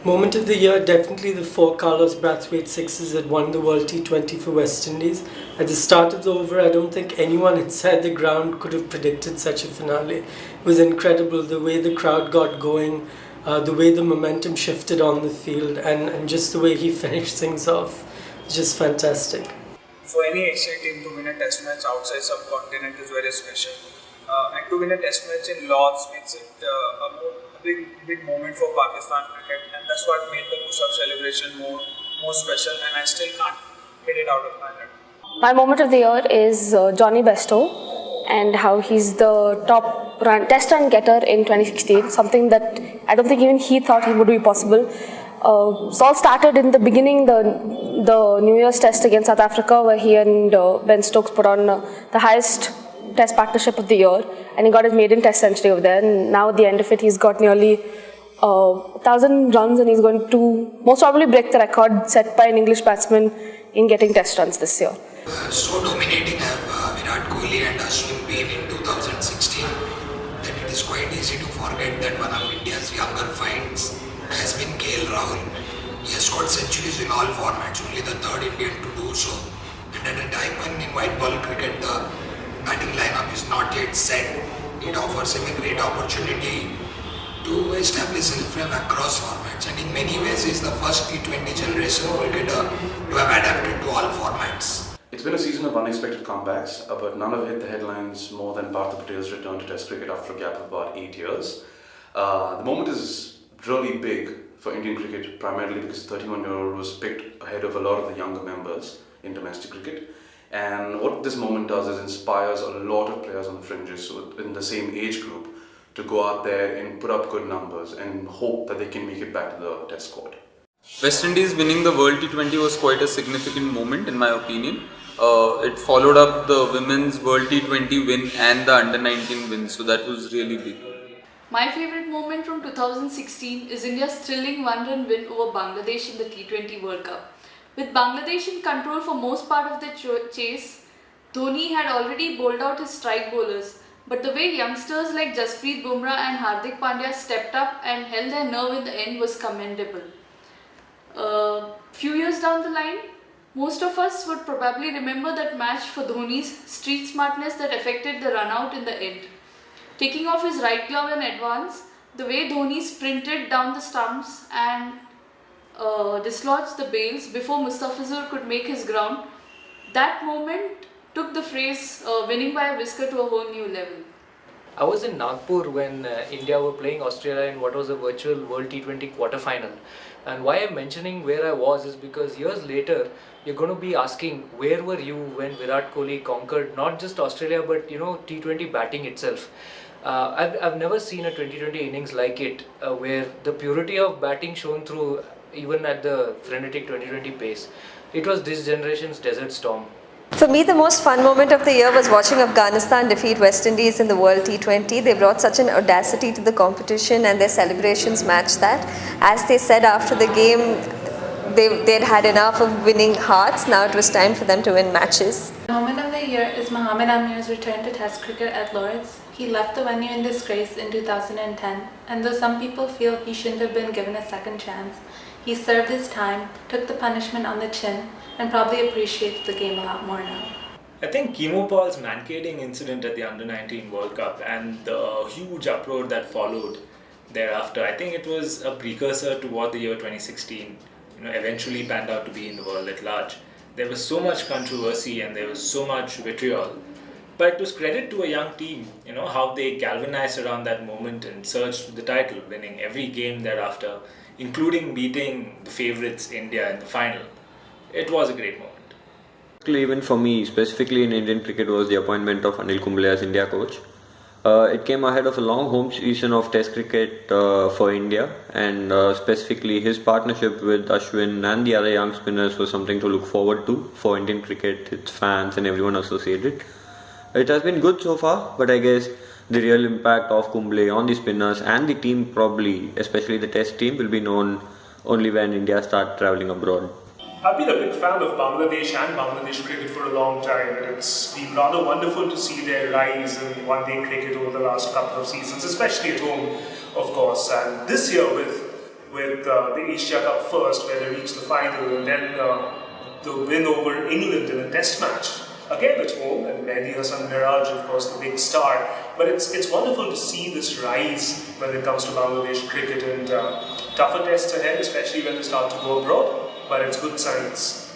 Moment of the year, definitely the four Carlos Brathwaite sixes that won the World T20 for West Indies. At the start of the over, I don't think anyone inside the ground could have predicted such a finale. It was incredible the way the crowd got going, the way the momentum shifted on the field, and just the way he finished things off. Just fantastic. For any Asia team to win a test match outside subcontinent is very special. And to win a test match in Lords makes it a big moment for Pakistan cricket, and that's what made the push-up celebration more special. And I still can't get it out of my head. My moment of the year is Johnny Bestow and how he's the top test run getter in 2016, something that I don't think even he thought he would be possible. So all started in the beginning, the New Year's test against South Africa, where he and Ben Stokes put on the highest test partnership of the year, and he got his maiden test century over there. And now at the end of it, he's got nearly 1,000 runs, and he's going to most probably break the record set by an English batsman in getting test runs this year. So dominating have Virat Kohli and Ashwin been in 2016 that it is quite easy to forget that one of India's younger finds has been KL Rahul. He has scored centuries in all formats, only the third Indian to do so. And at a time when in white ball cricket the batting lineup is not yet set, it offers him a great opportunity to establish himself across formats, and in many ways he is the first T20 generation cricketer to have adapted to all formats. It's been a season of unexpected comebacks, but none have hit the headlines more than Partha Patel's return to Test cricket after a gap of about 8 years. The moment is really big for Indian cricket, primarily because the 31-year-old was picked ahead of a lot of the younger members in domestic cricket. And what this moment does is inspires a lot of players on the fringes in the same age group to go out there and put up good numbers and hope that they can make it back to the Test squad. West Indies winning the World T20 was quite a significant moment in my opinion. It followed up the women's World T20 win and the under-19 win, so that was really big. My favourite moment from 2016 is India's thrilling one-run win over Bangladesh in the T20 World Cup. With Bangladesh in control for most part of the chase, Dhoni had already bowled out his strike bowlers, but the way youngsters like Jasprit Bumrah and Hardik Pandya stepped up and held their nerve in the end was commendable. Few years down the line, most of us would probably remember that match for Dhoni's street smartness that affected the run-out in the end. Taking off his right glove in advance, the way Dhoni sprinted down the stumps and dislodged the bails before Mustafizur could make his ground, that moment took the phrase winning by a whisker to a whole new level. I was in Nagpur when India were playing Australia in what was a virtual World T20 quarter-final. And why I'm mentioning where I was is because years later, you're going to be asking where were you when Virat Kohli conquered not just Australia but T20 batting itself. I've never seen a 2020 innings like it where the purity of batting shone through even at the frenetic 2020 pace. It was this generation's Desert Storm. For me, the most fun moment of the year was watching Afghanistan defeat West Indies in the World T20. They brought such an audacity to the competition and their celebrations matched that. As they said after the game, they'd had enough of winning hearts. Now it was time for them to win matches. The moment of the year is Mohammad Amir's return to Test cricket at Lords. He left the venue in disgrace in 2010, and though some people feel he shouldn't have been given a second chance, he served his time, took the punishment on the chin, and probably appreciates the game a lot more now. I think Kimo Paul's mancading incident at the Under-19 World Cup and the huge uproar that followed thereafter, I think it was a precursor to what the year 2016 eventually panned out to be in the world at large. There was so much controversy and there was so much vitriol. But it was credit to a young team, how they galvanized around that moment and surged to the title, winning every game thereafter, including beating the favourites India in the final. It was a great moment. Even for me, specifically in Indian cricket, was the appointment of Anil Kumble as India coach. It came ahead of a long home season of Test cricket for India, and specifically his partnership with Ashwin and the other young spinners was something to look forward to for Indian cricket, its fans and everyone associated. It has been good so far, but I guess the real impact of Kumble on the spinners and the team, probably, especially the Test team, will be known only when India starts travelling abroad. I've been a big fan of Bangladesh and Bangladesh cricket for a long time, and it's been rather wonderful to see their rise in one-day cricket over the last couple of seasons, especially at home, of course. And this year, with with the Asia Cup first, where they reached the final, and then the win over England in a test match. Again at home, and Mehedi Miraj, of course, the big star. But it's wonderful to see this rise when it comes to Bangladesh cricket, and tougher tests ahead, especially when they start to go abroad. But it's good signs.